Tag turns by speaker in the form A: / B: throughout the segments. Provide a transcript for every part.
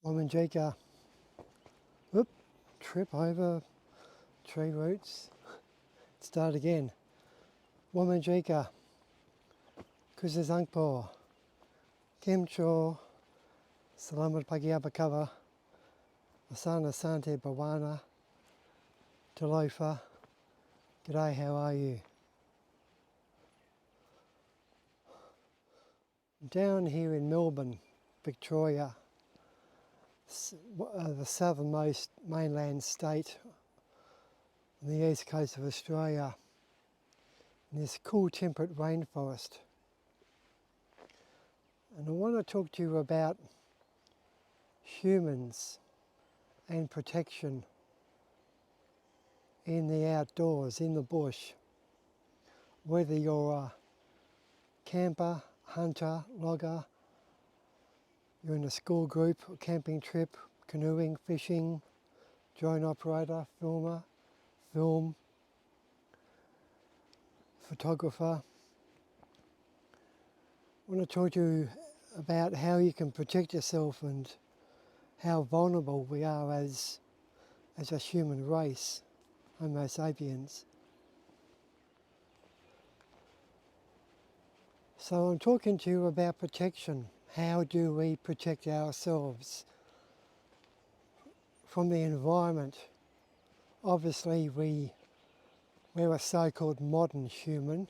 A: Womanjika, trip over tree roots, start again. Womanjika, Kuzazangpo, Kimcho, Salamat Pagi Abakava, Asana Sante Bawana, Talofa, G'day, how are you? Down here in Melbourne, Victoria, the southernmost mainland state on the east coast of Australia, in this cool temperate rainforest. And I want to talk to you about humans and protection in the outdoors, in the bush. Whether you're a camper, hunter, logger, you're in a school group, a camping trip, canoeing, fishing, drone operator, filmer, film, photographer. I want to talk to you about how you can protect yourself and how vulnerable we are as a human race, Homo sapiens. So I'm talking to you about protection. How do we protect ourselves from the environment? Obviously we're a so-called modern human.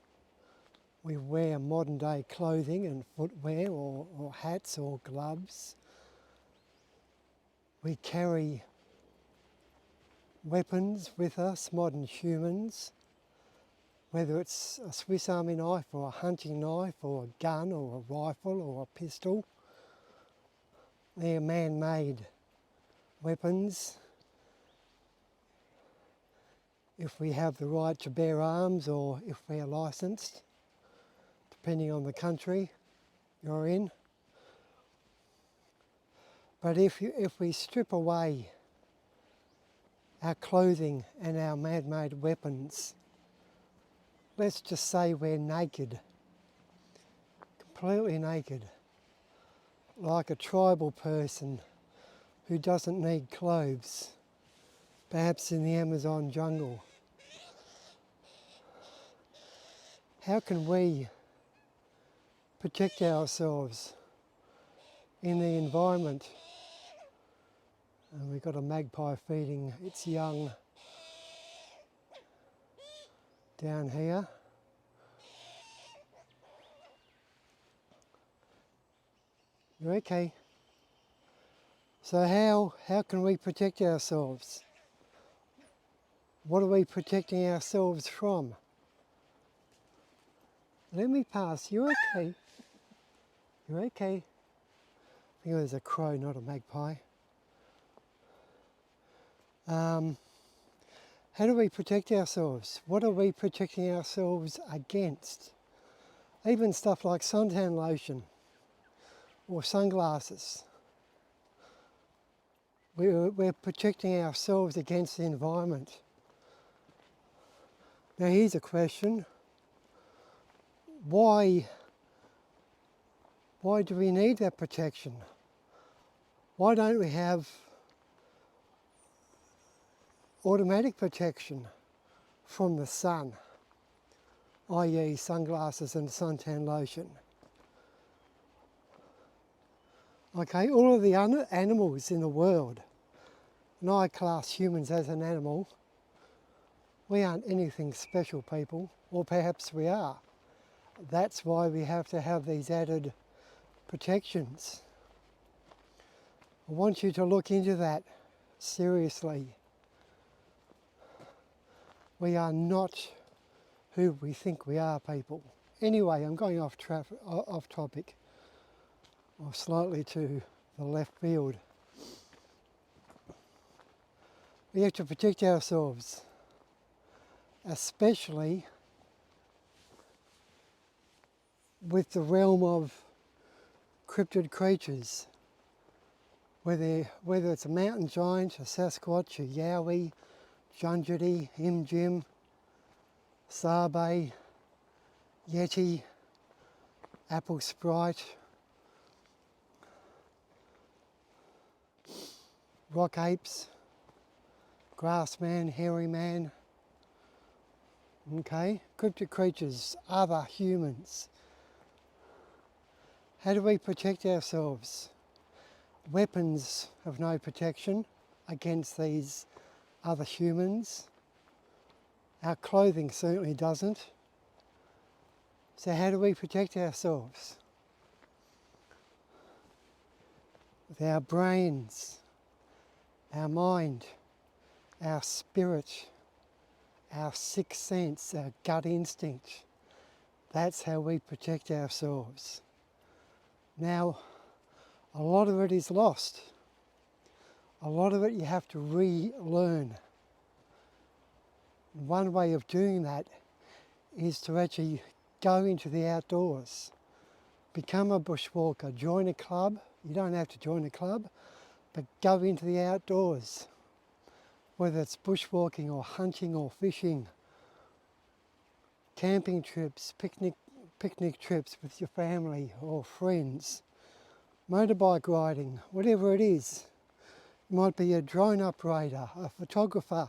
A: We wear modern day clothing and footwear or hats or gloves. We carry weapons with us, modern humans, whether it's a Swiss Army knife or a hunting knife or a gun or a rifle or a pistol. They're man-made weapons. If we have the right to bear arms or if we're licensed, depending on the country you're in. But if we strip away our clothing and our man-made weapons, let's just say we're naked, completely naked, like a tribal person who doesn't need clothes, perhaps in the Amazon jungle. How can we protect ourselves in the environment? And we've got a magpie feeding its young down here. You're okay. So how can we protect ourselves? What are we protecting ourselves from? Let me pass. You're okay. You're okay. I think there's a crow, not a magpie. How do we protect ourselves? What are we protecting ourselves against? Even stuff like suntan lotion or sunglasses. We're protecting ourselves against the environment. Now here's a question. Why do we need that protection? Why don't we have automatic protection from the sun, i.e. sunglasses and suntan lotion? Okay, all of the animals in the world, and I class humans as an animal, we aren't anything special, people, or perhaps we are. That's why we have to have these added protections. I want you to look into that seriously. We are not who we think we are, people. Anyway, I'm going off topic, or slightly to the left field. We have to protect ourselves, especially with the realm of cryptid creatures, whether it's a mountain giant, a Sasquatch, a Yowie, Junjity, Jim, Sabe, Yeti, apple sprite, rock apes, grass man, hairy man. Okay, cryptid creatures, other humans. How do we protect ourselves? Weapons have no protection against these other humans. Our clothing certainly doesn't. So how do we protect ourselves? With our brains, our mind, our spirit, our sixth sense, our gut instinct. That's how we protect ourselves. Now, a lot of it is lost. A lot of it you have to relearn. One way of doing that is to actually go into the outdoors. Become a bushwalker, join a club. You don't have to join a club, but go into the outdoors. Whether it's bushwalking or hunting or fishing, camping trips, picnic trips with your family or friends, motorbike riding, whatever it is. It might be a drone operator, a photographer,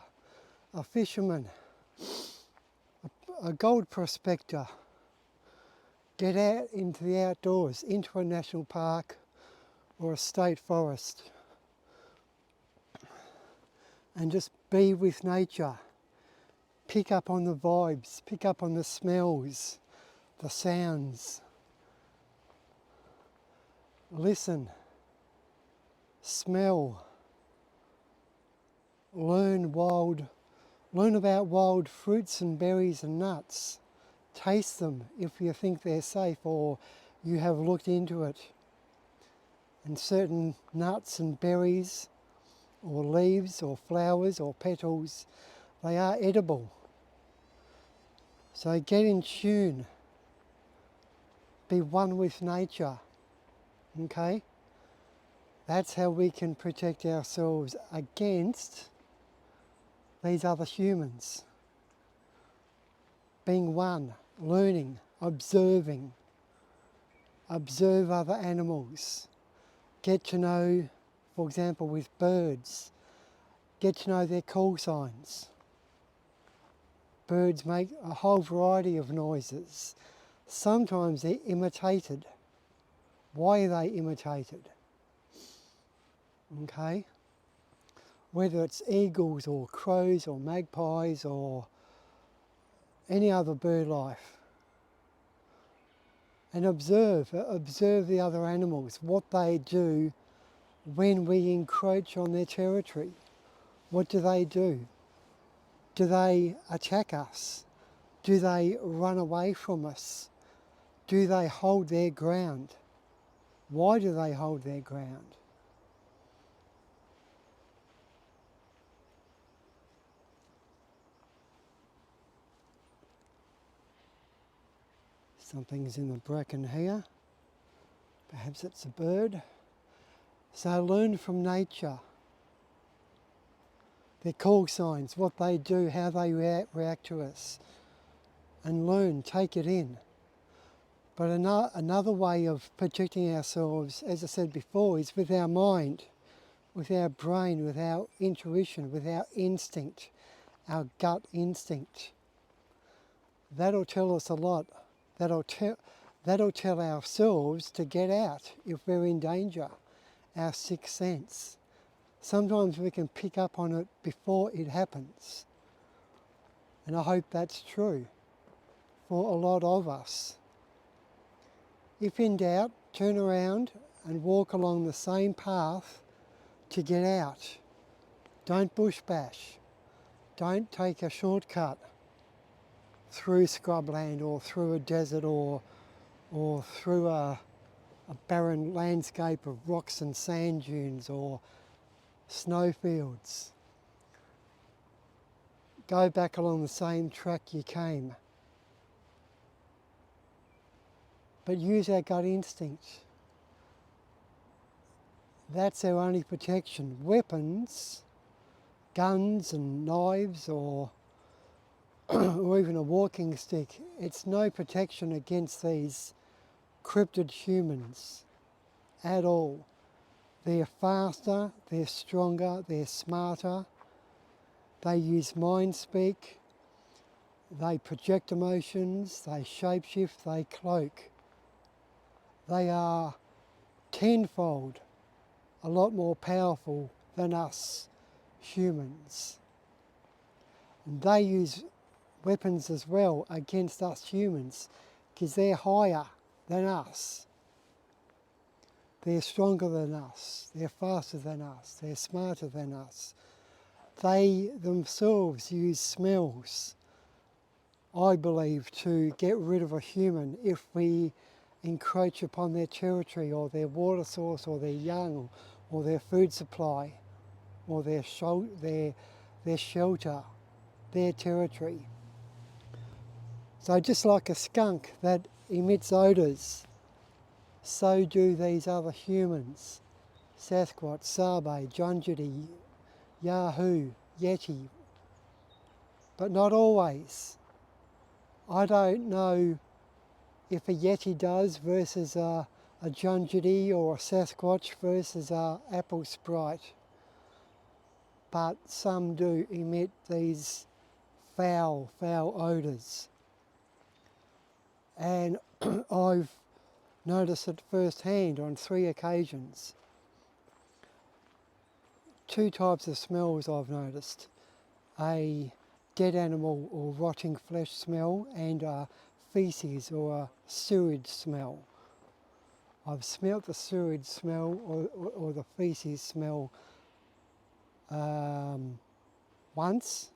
A: a fisherman, a gold prospector. Get out into the outdoors, into a national park or a state forest, and just be with nature. Pick up on the vibes, pick up on the smells, the sounds. Listen, smell, learn about wild fruits and berries and nuts. Taste them if you think they're safe or you have looked into it. And certain nuts and berries or leaves or flowers or petals, they are edible. So get in tune, be one with nature, okay? That's how we can protect ourselves against these other humans. Being one, learning, observing, observe other animals, get to know, for example, with birds, get to know their call signs. Birds make a whole variety of noises. Sometimes they're imitated. Why are they imitated? Okay? Whether it's eagles or crows or magpies or any other bird life. And observe the other animals, what they do when we encroach on their territory. What do they do? Do they attack us? Do they run away from us? Do they hold their ground? Why do they hold their ground? Something's in the bracken here. Perhaps it's a bird. So learn from nature. Their call signs, what they do, how they react to us. And learn, take it in. But another way of protecting ourselves, as I said before, is with our mind, with our brain, with our intuition, with our instinct, our gut instinct. That'll tell us a lot. That'll tell ourselves to get out if we're in danger, our sixth sense. Sometimes we can pick up on it before it happens. And I hope that's true for a lot of us. If in doubt, turn around and walk along the same path to get out. Don't bush bash. Don't take a shortcut through scrubland or through a desert or through a barren landscape of rocks and sand dunes or snowfields. Go back along the same track you came. But use our gut instinct. That's our only protection. Weapons, guns and knives, or or even a walking stick, it's no protection against these cryptid humans at all. They're faster, they're stronger, they're smarter, they use mind speak, they project emotions, they shapeshift, they cloak. They are tenfold a lot more powerful than us humans. And they use weapons as well against us humans because they're higher than us. They're stronger than us, they're faster than us, they're smarter than us. They themselves use smells, I believe, to get rid of a human if we encroach upon their territory or their water source or their young or their food supply or their shelter, their territory. So just like a skunk that emits odours, so do these other humans. Sasquatch, Sabe, Junjidi, Yahoo, Yeti, but not always. I don't know if a Yeti does versus a Junjidi or a Sasquatch versus a apple sprite, but some do emit these foul odours. And I've noticed it firsthand on 3 occasions. 2 types of smells I've noticed. A dead animal or rotting flesh smell and a feces or a sewage smell. I've smelt the sewage smell or the feces smell once,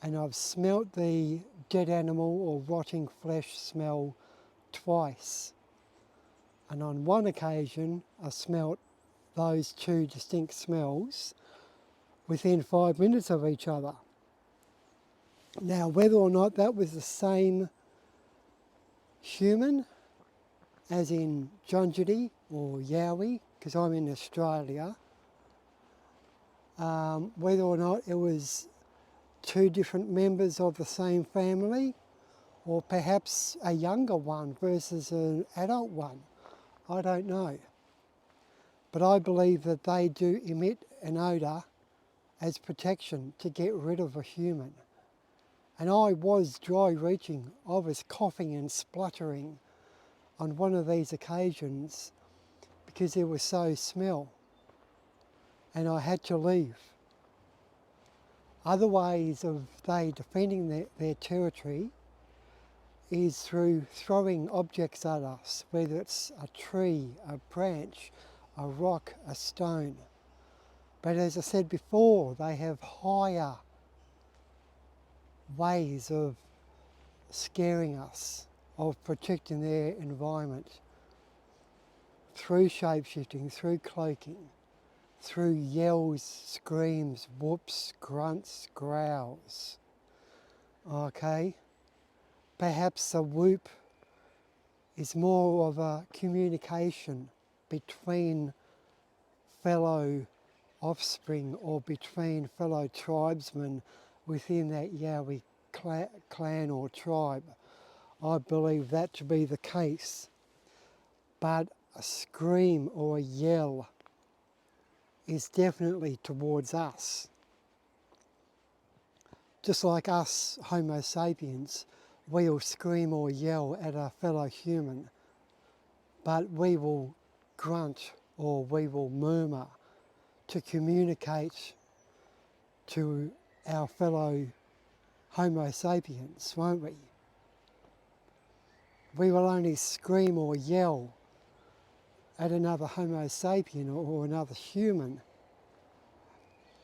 A: and I've smelt the dead animal or rotting flesh smell twice. And on one occasion I smelt those 2 distinct smells within 5 minutes of each other. Now, whether or not that was the same human, as in Junjidi or Yowie, because I'm in Australia, whether or not it was 2 different members of the same family, or perhaps a younger one versus an adult one, I don't know. But I believe that they do emit an odour as protection to get rid of a human. And I was dry reaching, I was coughing and spluttering on one of these occasions because there was so smell, and I had to leave. Other ways of they defending their territory is through throwing objects at us, whether it's a tree, a branch, a rock, a stone. But as I said before, they have higher ways of scaring us, of protecting their environment, through shape-shifting, through cloaking, through yells, screams, whoops, grunts, growls. Okay? Perhaps a whoop is more of a communication between fellow offspring or between fellow tribesmen within that Yowie clan or tribe. I believe that to be the case. But a scream or a yell is definitely towards us. Just like us Homo sapiens, we'll scream or yell at a fellow human, but we will grunt or we will murmur to communicate to our fellow Homo sapiens, won't we? We will only scream or yell at another Homo sapien or another human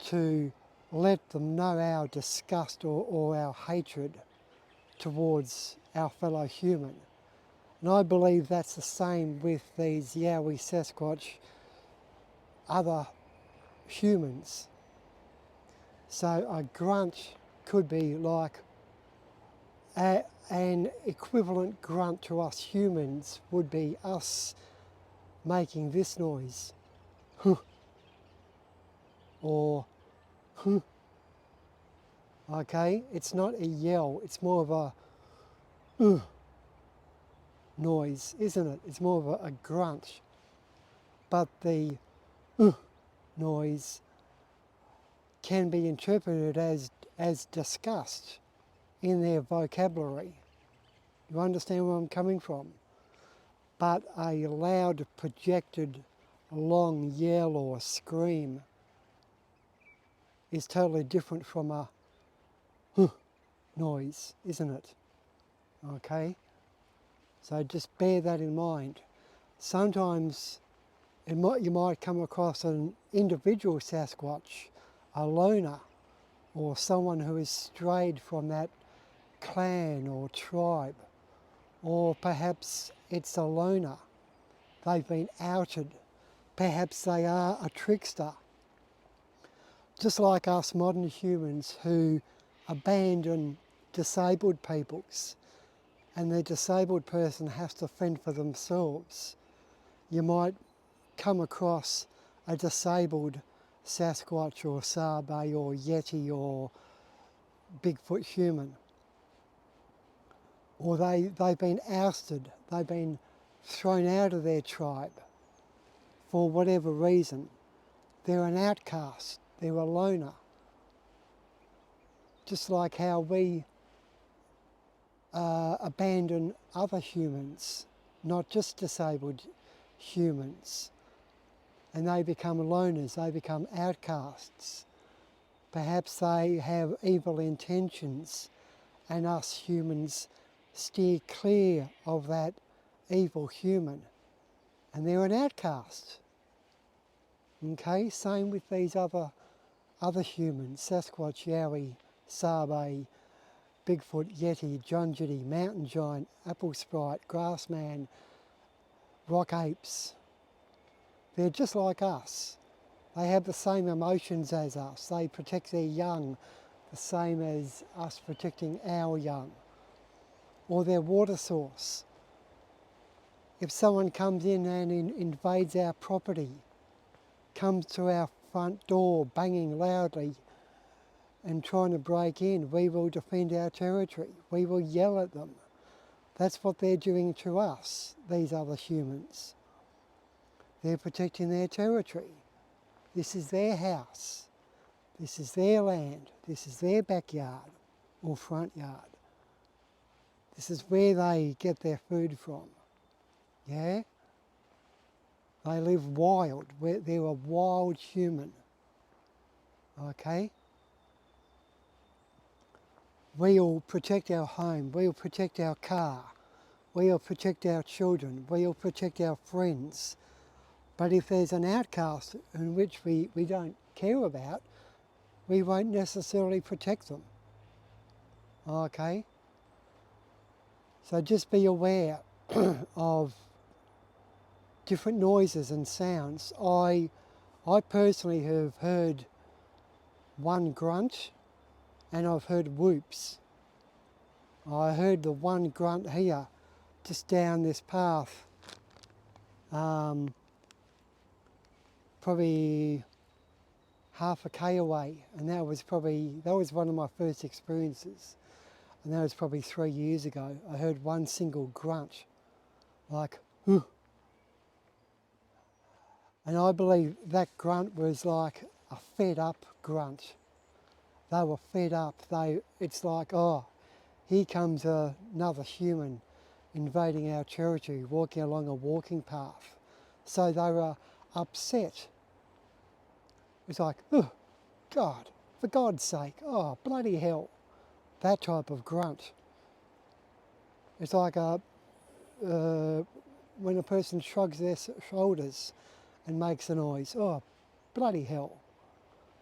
A: to let them know our disgust or our hatred towards our fellow human. And I believe that's the same with these Yowie, Sasquatch, other humans. So a grunt could be like an equivalent grunt to us humans would be us making this noise. huh, or huh. Okay, it's not a yell, it's more of a noise, isn't it? It's more of a grunt. But the noise can be interpreted as disgust in their vocabulary. You understand where I'm coming from? But a loud, projected, long yell or scream is totally different from a noise, isn't it? Okay? So just bear that in mind. Sometimes you might come across an individual Sasquatch, a loner, or someone who has strayed from that clan or tribe, or perhaps it's a loner. They've been outed. Perhaps they are a trickster. Just like us modern humans who abandon disabled peoples, and the disabled person has to fend for themselves. You might come across a disabled Sasquatch or Sabe or Yeti or Bigfoot human. Or they've been ousted, they've been thrown out of their tribe for whatever reason. They're an outcast, they're a loner. Just like how we abandon other humans, not just disabled humans, and they become loners, they become outcasts. Perhaps they have evil intentions and us humans steer clear of that evil human, and they're an outcast. Okay, same with these other humans, Sasquatch, Yowie, Sabe, Bigfoot, Yeti, Junjiti, Mountain Giant, Apple Sprite, Grassman, Rock Apes. They're just like us. They have the same emotions as us. They protect their young the same as us protecting our young. Or their water source. If someone comes in and invades our property, comes to our front door banging loudly and trying to break in, we will defend our territory. We will yell at them. That's what they're doing to us, these other humans. They're protecting their territory. This is their house. This is their land. This is their backyard or front yard. This is where they get their food from. Yeah? They live wild. They're a wild human. Okay? We'll protect our home. We'll protect our car. We'll protect our children. We'll protect our friends. But if there's an outcast in which we don't care about, we won't necessarily protect them. Okay? So just be aware of different noises and sounds. I personally have heard one grunt and I've heard whoops. I heard the one grunt here, just down this path, probably half a k away, and that was one of my first experiences, and that was probably 3 years ago. I heard one single grunt, like, huh. And I believe that grunt was like a fed up grunt. They were fed up. It's like, oh, here comes another human invading our territory, walking along a walking path. So they were upset. It's like, oh, God, for God's sake, oh, bloody hell. That type of grunt. It's like when a person shrugs their shoulders and makes a noise, oh, bloody hell.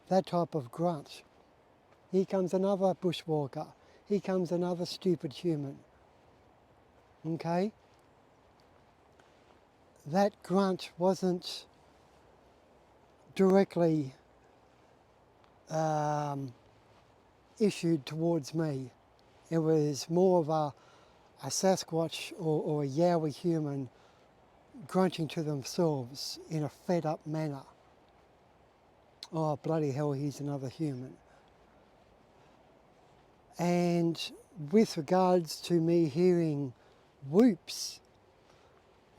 A: That type of grunt. Here comes another bushwalker. Here comes another stupid human. Okay? That grunt wasn't directly issued towards me. It was more of a Sasquatch or a Yowie human grunting to themselves in a fed up manner. Oh, bloody hell, he's another human. And with regards to me hearing whoops,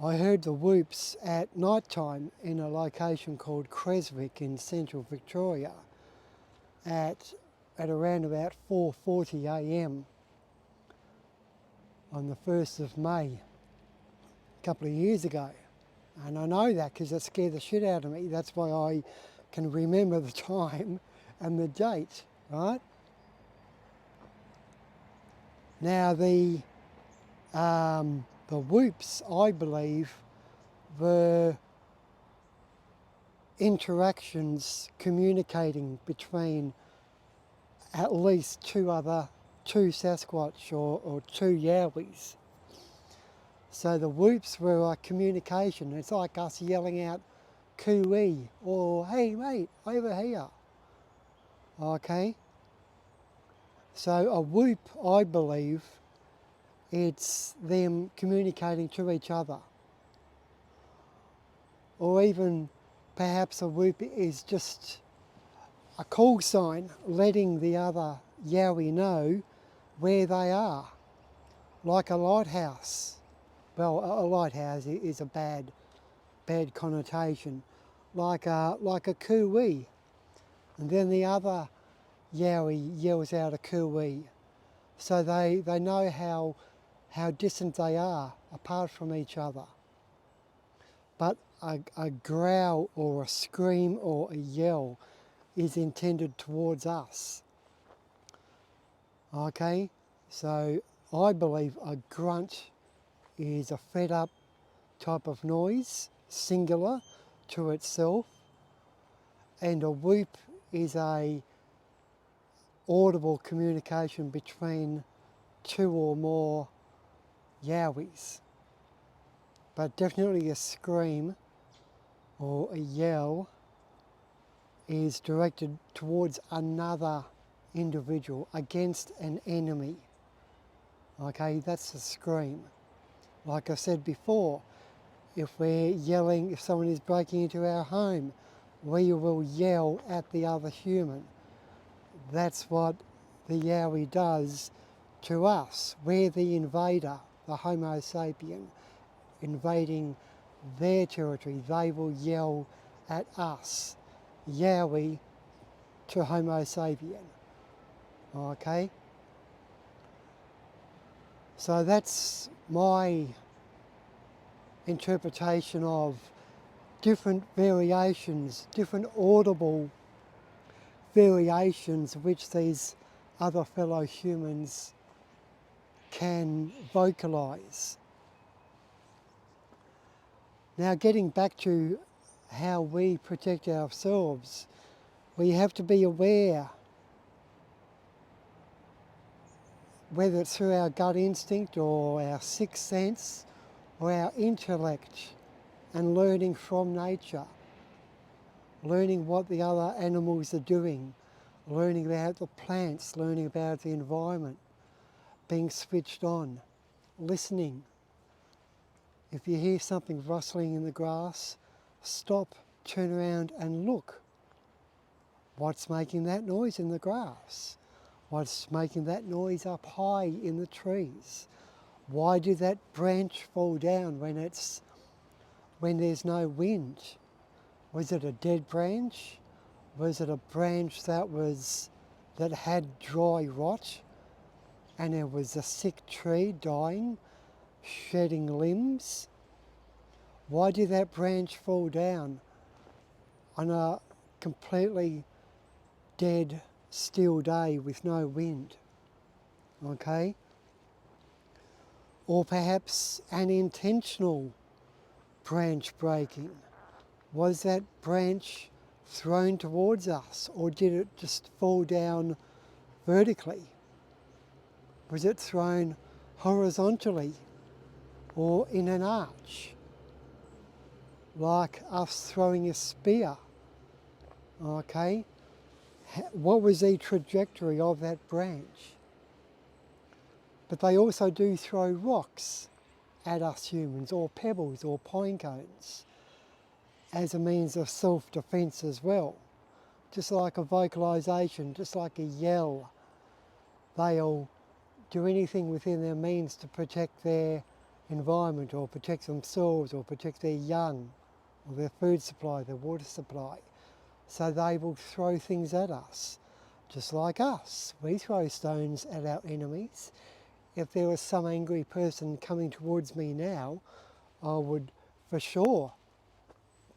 A: I heard the whoops at night time in a location called Creswick in central Victoria at around about 4:40 a.m. on the 1st of May a couple of years ago. And I know that because it scared the shit out of me. That's why I can remember the time and the date, right? Now the whoops, I believe, were interactions communicating between at least two Sasquatch or two Yowies. So the whoops were a communication. It's like us yelling out cooey or hey mate, over here. Okay? So a whoop, I believe, it's them communicating to each other. Or even perhaps a whoop is just a call sign letting the other Yowie know where they are, like a lighthouse. Well, a lighthouse is a bad connotation, like a cooey, and then the other Yowie yells out a cooey, so they know how distant they are apart from each other. But a growl or a scream or a yell is intended towards us. Okay, so I believe a grunt is a fed up type of noise, singular to itself, and a whoop is a audible communication between two or more Yowies. But definitely a scream or a yell is directed towards another individual, against an enemy. Okay, that's a scream. Like I said before, if we're yelling, if someone is breaking into our home, we will yell at the other human. That's what the Yowie does to us. We're the invader, the Homo sapien, invading their territory. They will yell at us. Yowie to Homo sapien. Okay? So that's my interpretation of different variations, different audible variations which these other fellow humans can vocalise. Now, getting back to how we protect ourselves, we have to be aware, whether it's through our gut instinct or our sixth sense or our intellect, and learning from nature, learning what the other animals are doing, learning about the plants, learning about the environment, being switched on, listening. If you hear something rustling in the grass, stop, turn around and look. What's making that noise in the grass? What's making that noise up high in the trees? Why did that branch fall down when there's no wind? Was it a dead branch? Was it a branch that had dry rot and it was a sick tree dying, shedding limbs? Why did that branch fall down on a completely dead, still day with no wind? Okay? Or perhaps an intentional branch breaking. Was that branch thrown towards us, or did it just fall down vertically? Was it thrown horizontally or in an arch, like us throwing a spear? Okay, what was the trajectory of that branch? But they also do throw rocks at us humans, or pebbles or pine cones, as a means of self-defense as well. just like a vocalisation, just like a yell. They'll do anything within their means to protect their environment or protect themselves or protect their young or their food supply, their water supply. So they will throw things at us, just like us. We throw stones at our enemies. If there was some angry person coming towards me now, I would for sure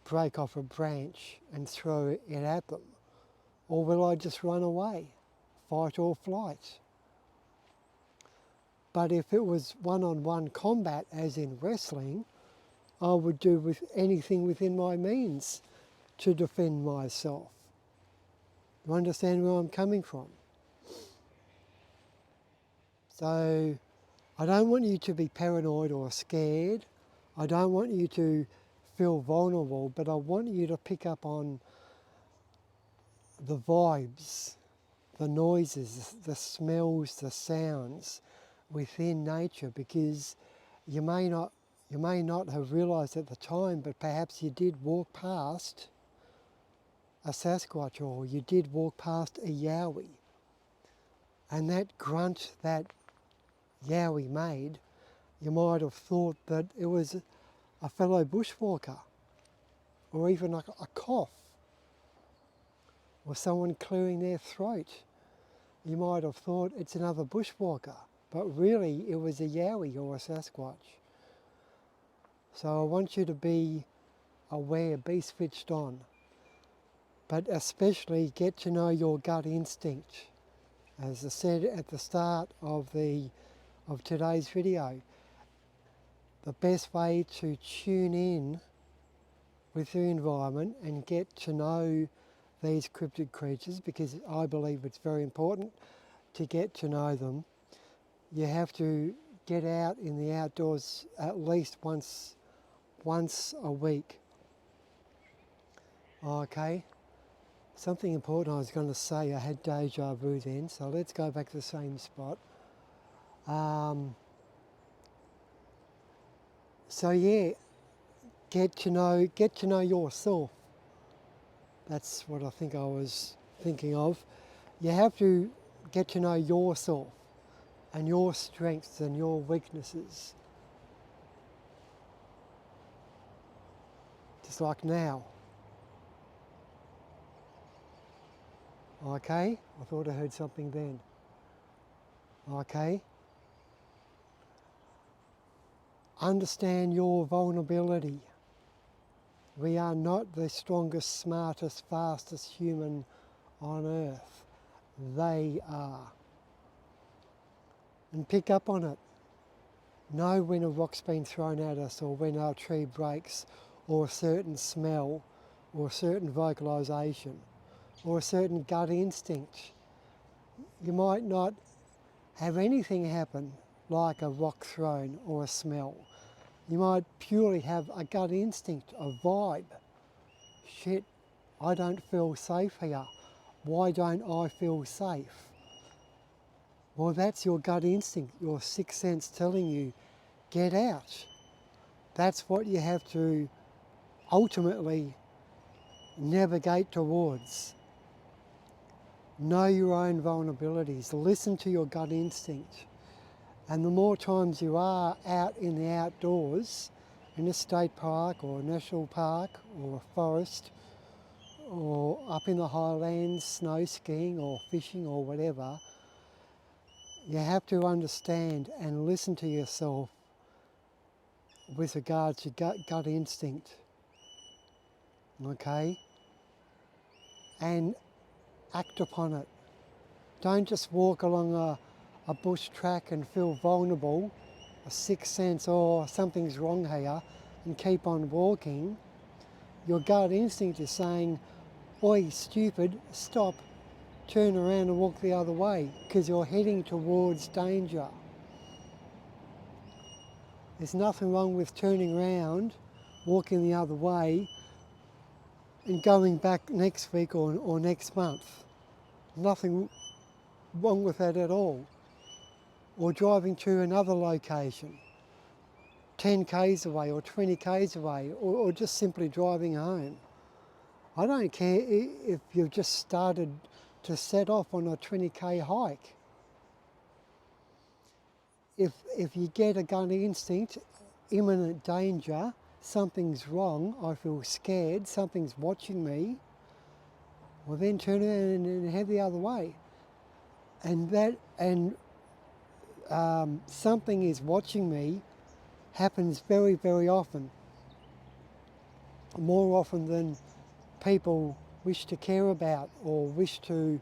A: break off a branch and throw it at them. Or will I just run away, fight or flight? But if it was one-on-one combat, as in wrestling, I would do with anything within my means to defend myself. You understand where I'm coming from? So I don't want you to be paranoid or scared. I don't want you to feel vulnerable, but I want you to pick up on the vibes, the noises, the smells, the sounds within nature, because you may not have realised at the time, but perhaps you did walk past a Sasquatch or you did walk past a Yowie, and that grunt that Yowie made, you might have thought that it was a fellow bushwalker, or even a cough, or someone clearing their throat. You might have thought it's another bushwalker, but really it was a Yowie or a Sasquatch. So I want you to be aware, be switched on, but especially get to know your gut instinct. As I said at the start of today's video, the best way to tune in with the environment and get to know these cryptid creatures, because I believe it's very important to get to know them, you have to get out in the outdoors at least once a week. Okay, something important I was going to say, I had deja vu then, so let's go back to the same spot. So yeah, get to know yourself. That's what I think I was thinking of. You have to get to know yourself and your strengths and your weaknesses. Just like now. Okay, I thought I heard something then. Okay. Understand your vulnerability. We are not the strongest, smartest, fastest human on earth. They are. And pick up on it. Know when a rock's been thrown at us, or when our tree breaks, or a certain smell, or a certain vocalisation, or a certain gut instinct. You might not have anything happen like a rock thrown or a smell. You might purely have a gut instinct, a vibe. Shit, I don't feel safe here. Why don't I feel safe? Well, that's your gut instinct, your sixth sense telling you, get out. That's what you have to ultimately navigate towards. Know your own vulnerabilities, listen to your gut instinct. And the more times you are out in the outdoors, in a state park or a national park or a forest, or up in the highlands, snow skiing or fishing or whatever, you have to understand and listen to yourself with regards to gut instinct, okay? And act upon it. Don't just walk along a bush track and feel vulnerable, a sixth sense, oh, something's wrong here, and keep on walking. Your gut instinct is saying, oi, stupid, stop, turn around and walk the other way, because you're heading towards danger. There's nothing wrong with turning around, walking the other way, and going back next week or next month. Nothing wrong with that at all. Or driving to another location, 10 k's away or 20 k's away, or just simply driving home. I don't care if you've just started to set off on a 20k hike. If you get a gut instinct, imminent danger, something's wrong, I feel scared, something's watching me, well then turn around and head the other way. And something is watching me happens very, very often. More often than people wish to care about or wish to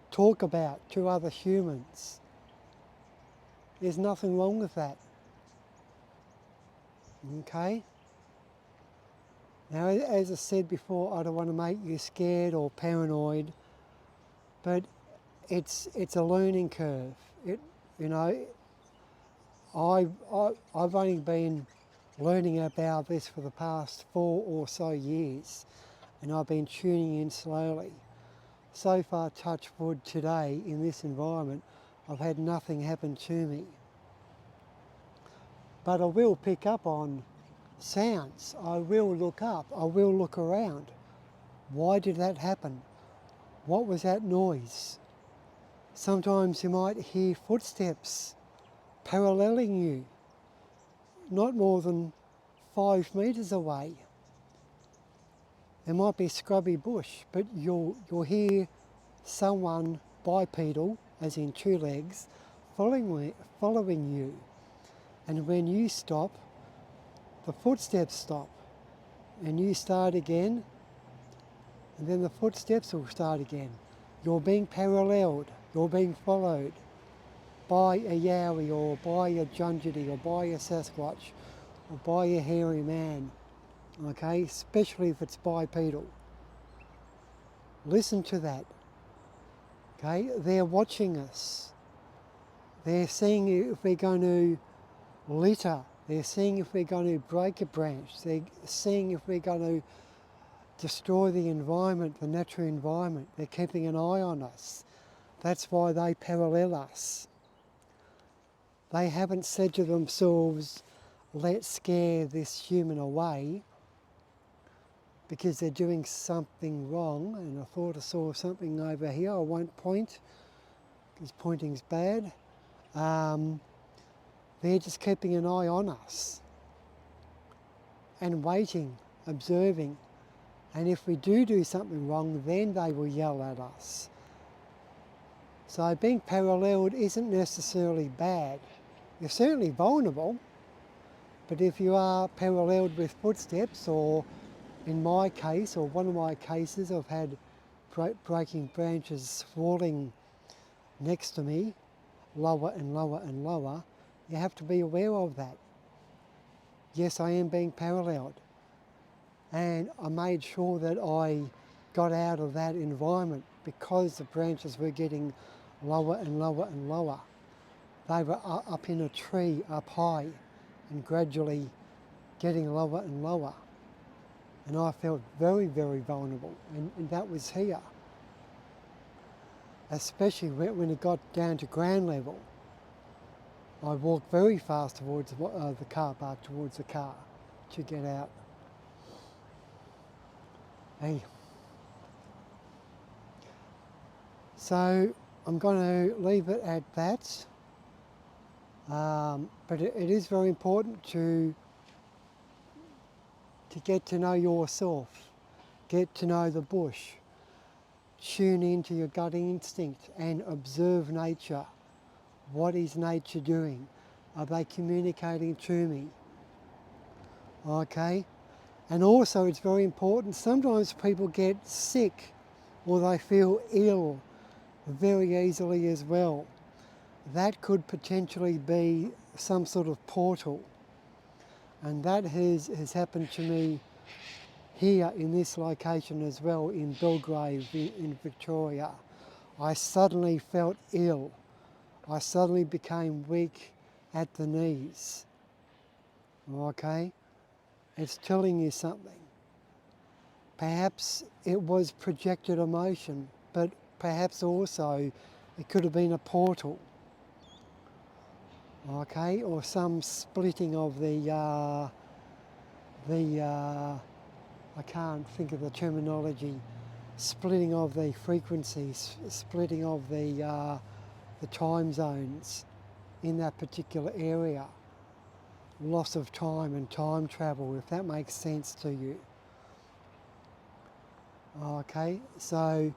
A: talk about to other humans. There's nothing wrong with that. Okay? Now, as I said before, I don't want to make you scared or paranoid, but it's a learning curve. You know, I've only been learning about this for the past 4 or so years, and I've been tuning in slowly. So far, touch wood, today in this environment, I've had nothing happen to me. But I will pick up on sounds. I will look up. I will look around. Why did that happen? What was that noise? Sometimes you might hear footsteps paralleling you, not more than 5 metres away. There might be scrubby bush, but you'll hear someone bipedal, as in 2 legs, following you. And when you stop, the footsteps stop, and you start again, and then the footsteps will start again. You're being paralleled, you're being followed by a Yowie or by a Junjity or by a Sasquatch or by a hairy man, okay, especially if it's bipedal. Listen to that, okay? They're watching us. They're seeing if we're going to litter. They're seeing if we're going to break a branch. They're seeing if we're going to destroy the environment, the natural environment. They're keeping an eye on us. That's why they parallel us. They haven't said to themselves, let's scare this human away because they're doing something wrong. And I thought I saw something over here. I won't point because pointing's bad. They're just keeping an eye on us and waiting, observing. And if we do something wrong, then they will yell at us. So being paralleled isn't necessarily bad. You're certainly vulnerable, but if you are paralleled with footsteps, or in my case, or one of my cases, I've had breaking branches falling next to me, lower and lower and lower, you have to be aware of that. Yes, I am being paralleled. And I made sure that I got out of that environment because the branches were getting lower and lower and lower. They were up in a tree, up high, and gradually getting lower and lower. And I felt very, very vulnerable, and that was here. Especially when it got down to ground level. I walked very fast towards the car park, towards the car, to get out. Hey. So I'm going to leave it at that. But it is very important to get to know yourself, get to know the bush, tune into your gut instinct and observe nature. What is nature doing? Are they communicating to me? Okay? And also it's very important, sometimes people get sick or they feel ill very easily as well. That could potentially be some sort of portal. And that has happened to me here in this location as well, in Belgrave in Victoria. I suddenly felt ill. I suddenly became weak at the knees. Okay? It's telling you something. Perhaps it was projected emotion, but perhaps also it could have been a portal. Okay, or some splitting of the I can't think of the terminology, splitting of the frequencies, splitting of the time zones in that particular area. Loss of time and time travel, if that makes sense to you. Okay, so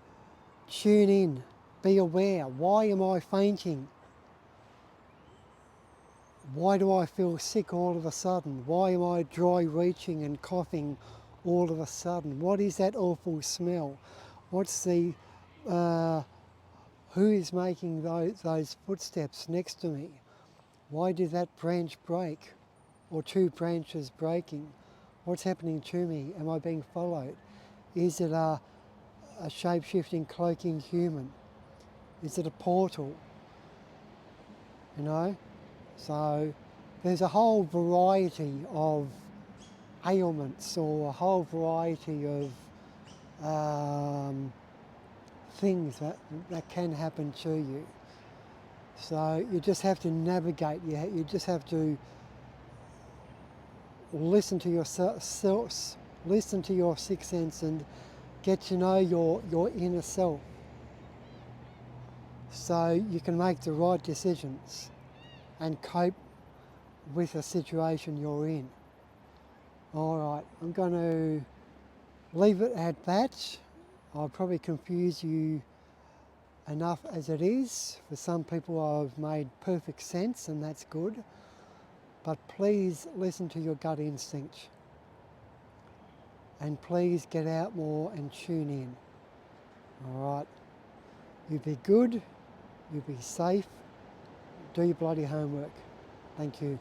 A: tune in, be aware. Why am I fainting? Why do I feel sick all of a sudden? Why am I dry reaching and coughing all of a sudden? What is that awful smell? What's the, who is making those footsteps next to me? Why did that branch break? Or two branches breaking? What's happening to me? Am I being followed? Is it a shape-shifting, cloaking human? Is it a portal? You know? So there's a whole variety of ailments or a whole variety of things that can happen to you. So you just have to navigate, you just have to listen to yourself, listen to your sixth sense and get to know your inner self so you can make the right decisions and cope with the situation you're in. All right, I'm going to leave it at that. I'll probably confuse you enough as it is. For some people I've made perfect sense and that's good. But please listen to your gut instinct. And please get out more and tune in. All right, you be good, you be safe, do your bloody homework. Thank you.